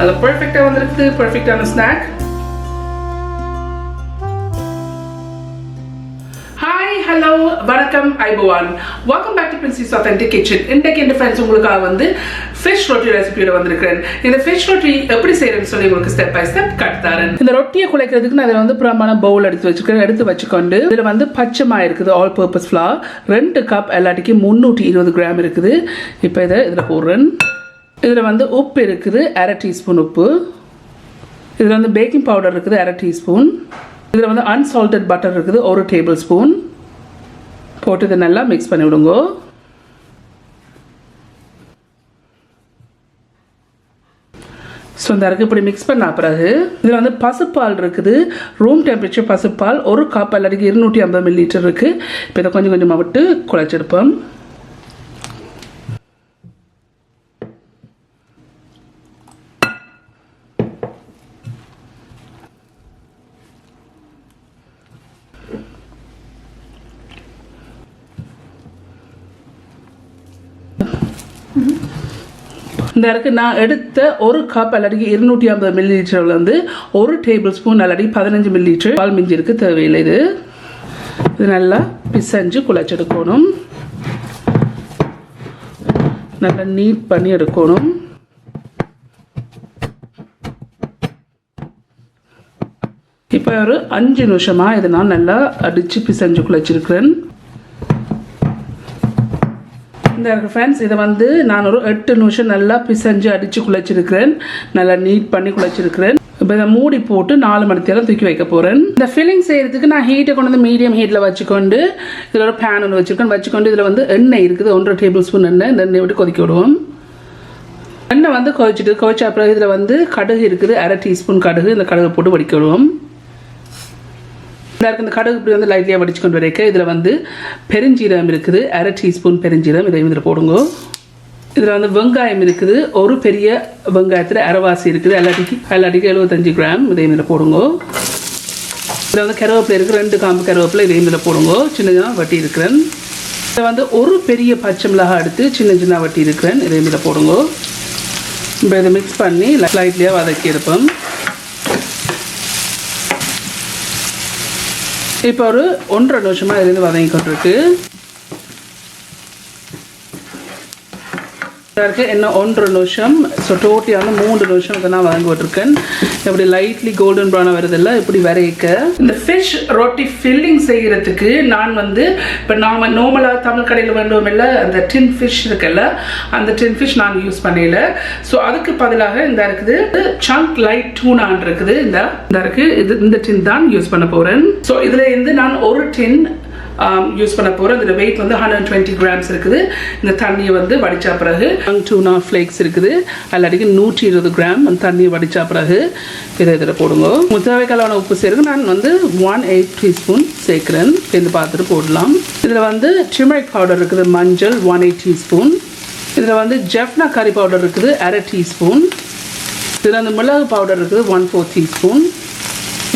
அது பெர்ஃபெக்ட்டா வந்திருக்கு. பெர்ஃபெக்ட்டான ஸ்நாக். ஹலோ வணக்கம் ஐபோவான். Welcome back to princess authentic kitchen. இன்றைக்கு என் ஃப்ரெண்ட்ஸ் உங்களுக்காக வந்து ஃபிஷ் ரொட்டி ரெசிபியோட வந்திருக்கிறேன். இந்த ஃபிஷ் ரொட்டி எப்படி செய்யறேன்னு சொல்லி உங்களுக்கு ஸ்டெப் பை ஸ்டெப் கட்டுத்தாரேன். இந்த ரொட்டியை குழைக்கிறதுக்கு நான் இதில் வந்து புறமான பவுல் எடுத்து வச்சுக்கொண்டு இதில் வந்து பச்சைமா இருக்குது, ஆல் பர்பஸ் ஃப்ளார் 2 கப், எல்லாட்டிக்கு 320 கிராம் இருக்குது. இப்போ இதில் போடுறேன். இதில் வந்து உப்பு இருக்குது, 1/2 டீஸ்பூன் உப்பு. இதில் வந்து பேக்கிங் பவுடர் இருக்குது, 1/2 டீஸ்பூன். இதில் வந்து அன்சால்டட் பட்டர் இருக்குது, 1 டேபிள் ஸ்பூன். போட்டு இதை நல்லா மிக்ஸ் பண்ணி விடுங்க. ஸோ இந்த அரைக்கு இப்படி மிக்ஸ் பண்ண பிறகு இதில் வந்து பசுப்பால் இருக்குது, ரூம் டெம்பரேச்சர் பசுப்பால் 1 கப், எல்லாத்துக்கு 250 மில்லிலிட்டர் இருக்குது. இப்போ இதை கொஞ்சம் கொஞ்சமாக விட்டு குழைச்செடுப்போம். இந்த இருக்கு நான் எடுத்த 1 கப் அல்லது 250 மில்லிலிட்டரில் வந்து 1 டேபிள் ஸ்பூன் அல்லது 15 மில்லிலிட்டர் பால் மிஞ்சி இருக்கு, தேவையில்லை. இது நல்லா பிசைஞ்சு குழைச்செடுக்கணும். நல்லா நீட் பண்ணி எடுக்கணும். இப்போ ஒரு 5 நிமிஷமாக இதை நான் நல்லா அடித்து பிசைஞ்சு குழைச்சிருக்கிறேன். இந்த ஃப்ரெண்ட்ஸ் இதை வந்து நான் ஒரு 8 நிமிஷம் நல்லா பிசைஞ்சு அடித்து குழைச்சிருக்கிறேன். நல்லா நீட் பண்ணி குழைச்சிருக்கிறேன். இப்போ இதை மூடி போட்டு 4 மணி நேரம் தூக்கி வைக்க போகிறேன். இந்த ஃபில்லிங் செய்கிறதுக்கு நான் ஹீட்டை கொண்டு வந்து மீடியம் ஹீட்டில் வச்சுக்கொண்டு இதில் ஒரு பேன் ஒன்று வச்சுக்கொண்டு இதில் வந்து எண்ணெய் இருக்குது, 1 டேபிள் ஸ்பூன் எண்ணெய். இந்த எண்ணெய் விட்டு கொதிக்க விடுவோம். எண்ணெய் வந்து கொதிச்ச அப்புறம் இதில் வந்து கடுகு இருக்குது, 1/2 டீஸ்பூன் கடுகு. இந்த கடுகை போட்டு வடிக்க விடுவோம். இந்த கடுகு இப்படி வந்து லைட்லியாக வடிச்சு கொண்டு வரைக்க இதில் வந்து பெருஞ்சீரகம் இருக்குது, 1/2 டீஸ்பூன் பெருஞ்சீரகம். இதையும் இதில் போடுங்க. இதில் வந்து வெங்காயம் இருக்குது, ஒரு பெரிய வெங்காயத்தில் அரைவாசி இருக்குது, எல்லாட்டிக்கு 75 கிராம். இதையும் இதில் போடுங்க. இதில் வந்து கருவேப்பிலை இருக்குது, 2 காம்பு கருவேப்பிலை. இதையும் இதில் போடுங்க. சின்னதாக வட்டி இருக்கிறேன். இதில் வந்து ஒரு பெரிய பச்சை மிளகாய் எடுத்து சின்ன வட்டி இருக்கிறேன். இதையும் இதில் போடுங்க. இப்போ இதை மிக்ஸ் பண்ணி லைட்லியாக வதக்கி எடுப்போம். இப்போ ஒரு 1.5 நிமிஷமாக இதுலேருந்து வதங்கி கொண்டிருக்கு. இன்னும் 1.5 நிமிஷம். ஸோ டோட்டலாக 3 நிமிஷம் இதை நான் வதங்கி விட்டுருக்கேன். இப்படி லைட்லி கோல்டன் ப்ரௌனாக வருதில்ல, இப்படி வரைக்க இந்த ஃபிஷ் ரொட்டி ஃபில்லிங் செய்கிறதுக்கு நான் வந்து இப்போ நாம் நார்மலாக தமிழ் கடையில் வேண்டும் இல்லை, அந்த டின் ஃபிஷ் இருக்குல்ல, அந்த டின் ஃபிஷ் நான் யூஸ் பண்ணல. ஸோ அதுக்கு பதிலாக இந்த இருக்குது சங்க் லைட் டூனான் இருக்குது, இந்த இருக்குது இந்த டின் தான் யூஸ் பண்ண போகிறேன். ஸோ இதில் இருந்து நான் ஒரு டின் யூஸ் பண்ண போகிறேன். இதில் வெயிட் வந்து 120 கிராம்ஸ் இருக்குது. இந்த தண்ணியை வந்து வடித்தா பிறகு டூனா ஃப்ளேக்ஸ் இருக்குது, எல்லாத்துக்கு 120 கிராம். அந்த தண்ணியை வடித்தா பிறகு இதில் போடுங்க. தேவைக்கான உப்பு சேர்க்கு நான் வந்து 1/8 டீஸ்பூன் சேர்க்குறேன். சேர்ந்து பார்த்துட்டு போடலாம். இதில் வந்து டர்மரிக் பவுடர் இருக்குது, மஞ்சள் 1/8 டீஸ்பூன். இதில் வந்து ஜெஃப்னா கறி பவுடர் இருக்குது, 1/2 டீஸ்பூன். இதில் வந்து மிளகு பவுடர் இருக்குது, 1/4 டீஸ்பூன்.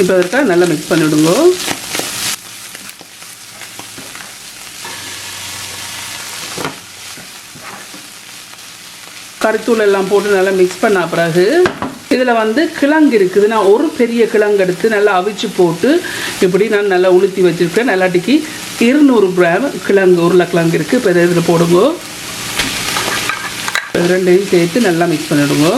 இப்போ இதற்காக நல்லா மிக்ஸ் பண்ணிவிடுங்க. கறித்தூள் எல்லாம் போட்டு நல்லா மிக்ஸ் பண்ண பிறகு இதில் வந்து கிழங்கு இருக்குது. நான் ஒரு பெரிய கிழங்கு எடுத்து நல்லா அவிச்சு போட்டு இப்படி நான் நல்லா உளுத்தி வச்சுருக்கேன். நல்லாட்டிக்கு 200 கிராம் கிழங்கு, உருளைக்கிழங்கு இருக்குது. இப்போ இதில் போடுங்க. ரெண்டையும் சேர்த்து நல்லா மிக்ஸ் பண்ணிவிடுங்க.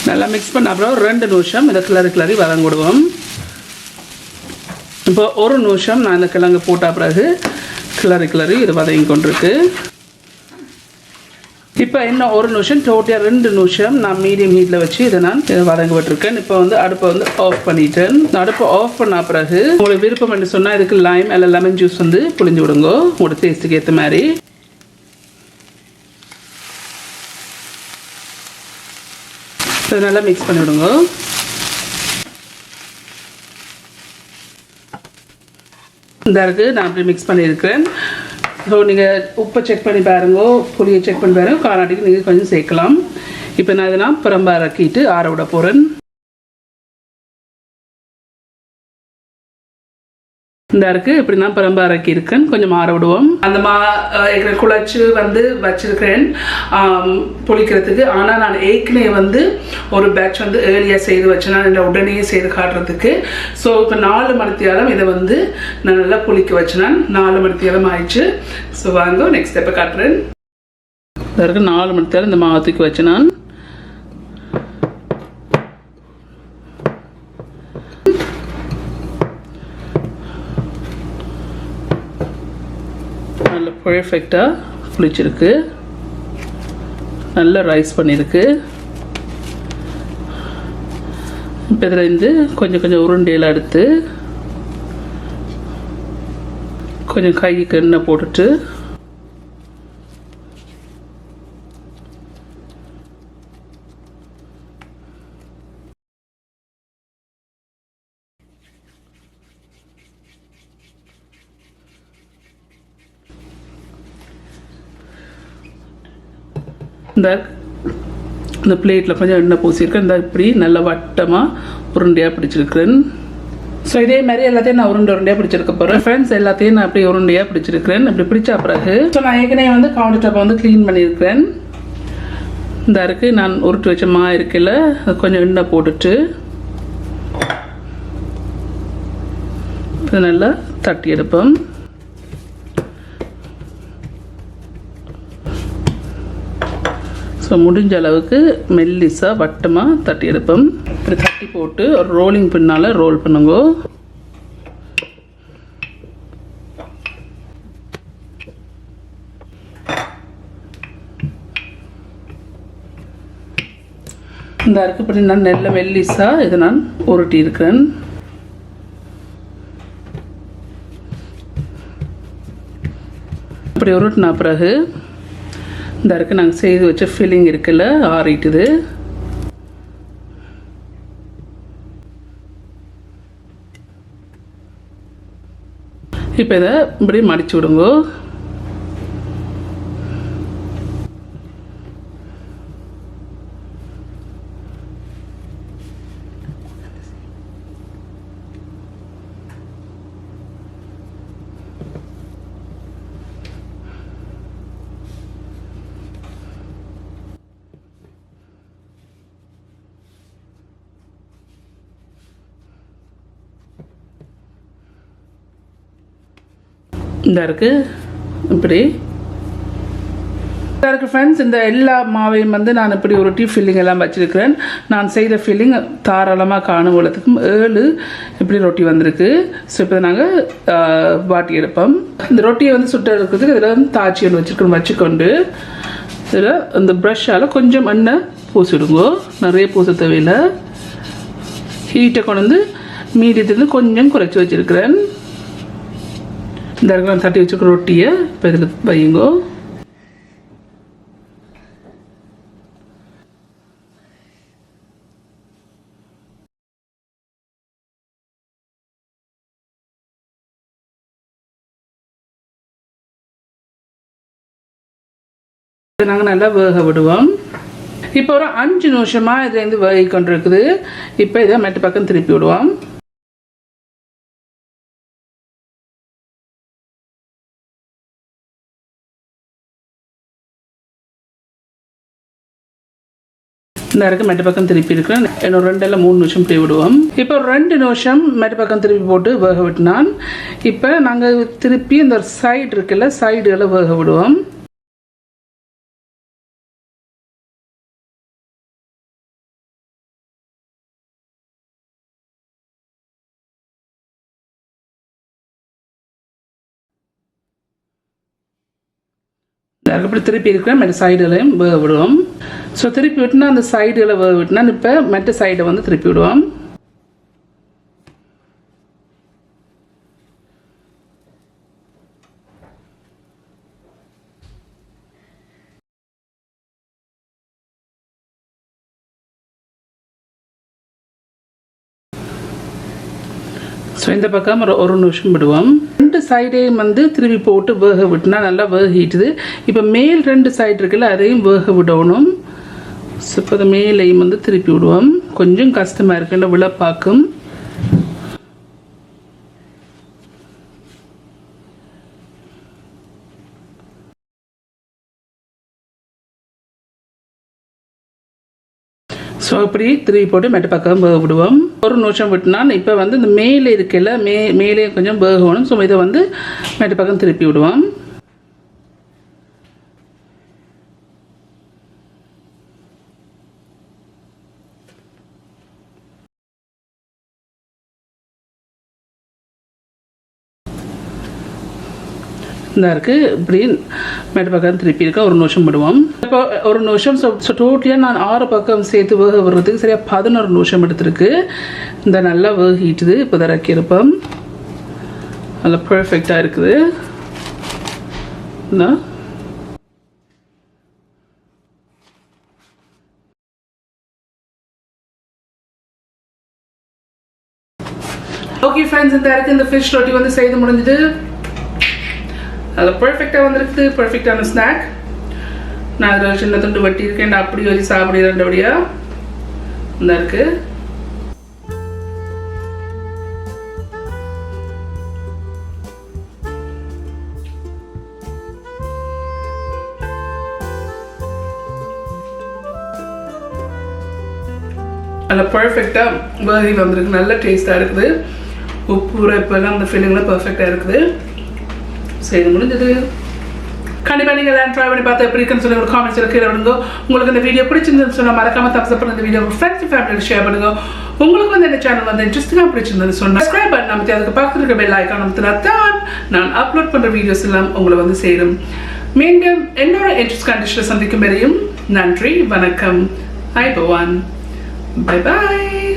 நல்லா மிக்ஸ் பண்ண அப்புறம் 2 நிமிஷம் இதை கிளறி வதங்கிடுவோம். இப்போ 1 நிமிஷம் நான் இந்த கிழங்கு போட்ட பிறகு கிளறி இது வதங்கி கொண்டிருக்கு. இப்போ இன்னும் 1 நிமிஷம், டோட்டலாக 2 நிமிஷம் நான் மீடியம் ஹீட்டில் வச்சு இதை நான் வதங்க விட்டுருக்கேன். இப்போ வந்து அடுப்பை வந்து ஆஃப் பண்ணிட்டேன். அடுப்பை ஆஃப் பண்ண பிறகு உங்களுக்கு விருப்பம் என்று சொன்னால் இதுக்கு லைம் அல்ல லெமன் ஜூஸ் வந்து புளிஞ்சு விடுங்க, உங்களோட டேஸ்ட்டுக்கு ஏற்ற மாதிரி. இதை நல்லா மிக்ஸ் பண்ணி விடுங்க. இந்த இருக்குது நான் அப்படி மிக்ஸ் பண்ணியிருக்கிறேன். ஸோ நீங்கள் உப்பை செக் பண்ணி பாருங்க, புளியை செக் பண்ணி பாருங்க, காராட்டிக்கு நீங்கள் கொஞ்சம் சேர்க்கலாம். இப்போ நான் இதை புறம்ப இறக்கிட்டு ஆற விட போகிறேன். இந்த இருக்குது இப்படி நான் பரம்பு அரைக்கி இருக்கேன். கொஞ்சம் மாற விடுவோம். அந்த குழச்சி வந்து வச்சிருக்கிறேன் புளிக்கிறதுக்கு. ஆனால் நான் ஏற்கனவே வந்து ஒரு பேட்ச் வந்து ஏர்லியாக செய்து வச்சேன், நான் உடனே செய்து காட்டுறதுக்கு. ஸோ இப்போ 4 மணித்தியாலம் இதை வந்து நான் நல்லா புளிக்க வச்சேன். 4 மணித்தியாலம் ஆயிடுச்சு. ஸோ வாங்க நெக்ஸ்ட் ஸ்டெப்பை காட்டுறேன். இதற்கு 4 மணித்தியாலம் இந்த மாவத்துக்கு வச்சேன். நான் நல்ல பர்ஃபெக்டாக புளிச்சிருக்கு, நல்லா ரைஸ் பண்ணியிருக்கு. இப்போ இதில் இருந்து கொஞ்சம் கொஞ்சம் உருண்டையில் எடுத்து கொஞ்சம் கைக்கு எண்ணெய் போட்டுட்டு இந்த பிளேட்டில் கொஞ்சம் எண்ணெய் பூசியிருக்கேன். இந்த இப்படி நல்லா வட்டமாக உருண்டையாக பிடிச்சிருக்கிறேன். ஸோ இதே மாதிரி எல்லாத்தையும் நான் உருண்டையாக பிடிச்சிருக்க போகிறேன் ஃப்ரெண்ட்ஸ். எல்லாத்தையும் நான் அப்படி உருண்டையாக பிடிச்சிருக்கிறேன். இப்படி பிடிச்ச பிறகு ஸோ நான் ஏற்கனவே வந்து கவுண்டர் டாப்பை வந்து க்ளீன் பண்ணியிருக்கிறேன். இந்த இருக்குது நான் உருட்டு வச்ச மா இருக்குல்ல, அது கொஞ்சம் எண்ணெய் போட்டுட்டு இது நல்லா தட்டி எடுப்போம். ஸோ முடிஞ்ச அளவுக்கு மெல்லிஸாக வட்டமாக தட்டி எடுப்போம். இப்படி தட்டி போட்டு ஒரு ரோலிங் பின்னால் ரோல் பண்ணுங்க. இந்த இருக்கு இப்படி நான் நல்ல மெல்லிஸாக இதை நான் உருட்டி இருக்கிறேன். இப்படி உருட்டினா பிறகு இந்த இருக்கு நாங்கள் செய்து வச்ச ஃபில்லிங் இருக்குல்ல, ஆறிட்டுது. இப்போ இதை இப்படி மடிச்சு விடுங்க. இந்த இருக்குது இப்படி இருக்குது ஃப்ரெண்ட்ஸ். இந்த எல்லா மாவையும் வந்து நான் இப்படி உருட்டி ஃபில்லிங் எல்லாம் வச்சுருக்கிறேன். நான் செய்த ஃபில்லிங் தாராளமாக காணும் உள்ளதுக்கும் 7 இப்படி ரொட்டி வந்திருக்கு. ஸோ இப்போ நாங்கள் வாட்டி எடுப்போம். இந்த ரொட்டியை வந்து சுட்ட இருக்கிறதுக்கு இதில் வந்து தாச்சி ஒன்று வச்சுக்கொண்டு இதில் இந்த ப்ரஷ்ஷால் கொஞ்சம் எண்ணெய் பூசிடுங்க. நிறைய பூச தேவையில்லை. ஹீட்டை கொண்டு வந்து மீடியத்துலேருந்து கொஞ்சம் குறைச்சி வச்சுருக்கிறேன். இந்த இடத்துல தட்டி வச்சுருக்க ரொட்டியை இப்போ இதில் வையுங்கோ. நாங்கள் நல்லா வேக விடுவோம். இப்போ ஒரு 5 நிமிஷமாக இதுலேருந்து வேகி கொண்டு இருக்குது. இப்போ இதை மெட்டு பக்கம் திருப்பி விடுவோம். இந்த இருக்கு மெட்டு பக்கம் திருப்பி இருக்கிறேன். இன்னும் 2 இல்லை 3 நிமிஷம் இப்படி விடுவோம். இப்போ 2 நிமிஷம் மெட்டு பக்கம் திருப்பி போட்டு வேக விட்டுனான். இப்போ நாங்கள் திருப்பி இந்த சைடு இருக்குல்ல, சைடுகளை வேக விடுவோம். அப்படி திருப்பி இருக்கிறேன். மற்ற சைடுகளையும் வேக விடுவோம். ஸோ திருப்பி விட்டுனா அந்த சைடுகளை வேக விட்டுனா இப்போ மற்ற சைடை வந்து திருப்பி விடுவோம். ஸோ இந்த பக்கம் ஒரு நிமிஷம் விடுவோம். 2 சைடையும் வந்து திருப்பி போட்டு வேக விட்டுனா நல்லா வேகிட்டுது. இப்போ மேல் 2 சைடு இருக்குல்ல, அதையும் வேக விடணும். ஸோ இப்போ மேலையும் வந்து திருப்பி விடுவோம். கொஞ்சம் கஷ்டமாக இருக்குன்ற விழப்பாக்கும். ஸோ இப்படி திருப்பி போட்டு மெட்ட பக்கம் வேக விடுவோம். ஒரு நிமிஷம் விட்டுனா இப்போ வந்து இந்த மேலே இருக்கல மேலே கொஞ்சம் வேகணும். ஸோ இதை வந்து மெட்ட பக்கம் திருப்பி விடுவோம். இந்த இருக்குது இப்படி மெட்ட பக்கம் திருப்பி இருக்க ஒரு நிமிஷம் விடுவோம். இப்போ ஒரு நிமிஷம் ஸோ டோட்டலியாக நான் 6 பக்கம் சேர்த்து வேக விடுறதுக்கு சரியாக 11 நிமிஷம் எடுத்துருக்கு. இந்த நல்லா வேகிட்டுது. இப்போ தான் இறக்கியிருப்போம். நல்லா பர்ஃபெக்டாக இருக்குது. ஓகே ஃப்ரெண்ட்ஸ், இந்த இருக்குது இந்த ஃபிஷ் ரொட்டி வந்து செய்து முடிஞ்சுது. அதில் பர்ஃபெக்டாக வந்துருக்குது. பர்ஃபெக்டான ஸ்நாக். நான் அதில் சின்ன துண்டு வட்டியிருக்கேன். நான் அப்படி வச்சு சாப்பிடுறேன்டபடியா இந்த இருக்குது. அதில் பர்ஃபெக்டாக வேகி வந்திருக்கு. நல்ல டேஸ்ட்டாக இருக்குது. உப்பு உரைப்பெல்லாம் அந்த ஃபீலிங்லாம் பர்ஃபெக்டாக இருக்குது. செய்து முடிஞ்சது. கண்டிப்பாக நீங்கள் எல்லாம் ட்ரை பண்ணி பார்த்து எப்படி இருக்குன்னு சொல்லி ஒரு காமெண்ட்ஸில் கீழே விடுங்க. உங்களுக்கு இந்த வீடியோ பிடிச்சிருந்துன்னு சொன்னால் மறக்காம தம்ஸ் அப் பண்ணி இந்த வீடியோ ஃப்ரெண்ட்ஸ் ஃபேமிலியில் ஷேர் பண்ணுங்க. உங்களுக்கு வந்து இந்த சேனல் வந்து இன்ட்ரெஸ்டிங்காக பிடிச்சிருந்ததுன்னு சொன்னால் சப்ஸ்கிரைப் பண்ணி நமக்கு அதுக்கு பக்கத்தில் இருக்க பெல் ஐக்கான் நமக்கு தான் நான் அப்லோட் பண்ணுற வீடியோஸ் எல்லாம் உங்களை வந்து சேரும். மீண்டும் என்னோட இன்ட்ரெஸ்ட் கண்டிஷனில் சந்திக்கும் வரையும் நன்றி, வணக்கம், ஐ பவான், பை பாய்.